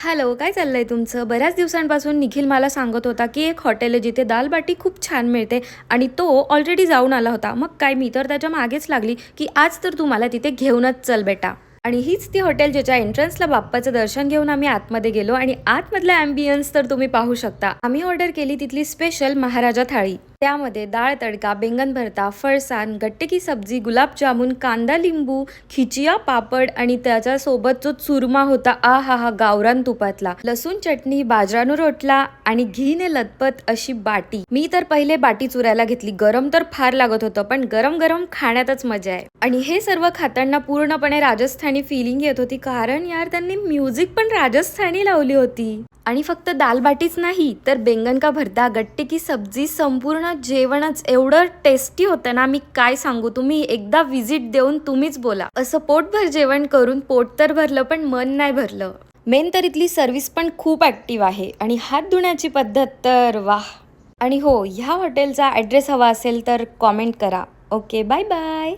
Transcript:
Hello, काय चाललंय तुमचं? बऱ्याच दिवसांपासून निखिल मला सांगत होता, की एक हॉटेल आहे जिथे दाल बाटी खूप छान मिळते आणि तो ऑलरेडी जाऊन आला होता. मग काय मी तर त्याच्या मागेच लागली, की आज तर तू मला तिथे घेऊनच चल बेटा. आणि हीच ती हॉटेल ज्याच्या एंट्रन्सला बाप्पाचं दर्शन घेऊन आम्ही आतमध्ये गेलो आणि आतमधला अँबियन्स तर तुम्ही पाहू शकता. आम्ही ऑर्डर केली तिथली स्पेशल महाराजा थाळी. त्यामध्ये डाळ तडका, बैंगन भरता, फरसाण, गट्टे की सब्जी, गुलाबजामुन, कांदा लिंबू, खिचिया पापड आणि त्याच्यासोबत जो चुरमा होता, आ हा हा, गावरान तुपातला, लसूण चटणी, बाजरानो रोटला आणि घीने लतपत अशी बाटी. मी तर पहिले बाटी चुरायला घेतली. गरम तर फार लागत होतं, पण गरम गरम खाण्यातच मजा आहे. आणि हे सर्व खाताना पूर्णपणे राजस्थानी फिलिंग येत होती, कारण यार त्यांनी म्युझिक पण राजस्थानी लावली होती. आणि फक्त दाल बाटीच नाही तर बैंगन का भरता, गट्टे की सब्जी, संपूर्ण जेवणच एवढं टेस्टी होतं ना, मी काय सांगू. तुम्ही एकदा व्हिजिट देऊन तुम्हीच बोला. असं पोटभर जेवण करून पोट तर भरलं पण मन नाही भरलं. मेन तर इथली सर्व्हिस पण खूप ऍक्टिव्ह आहे आणि हात धुण्याची पद्धत तर वाह. आणि हो, ह्या हॉटेलचा ॲड्रेस हवा असेल तर कॉमेंट करा. Okay, bye bye.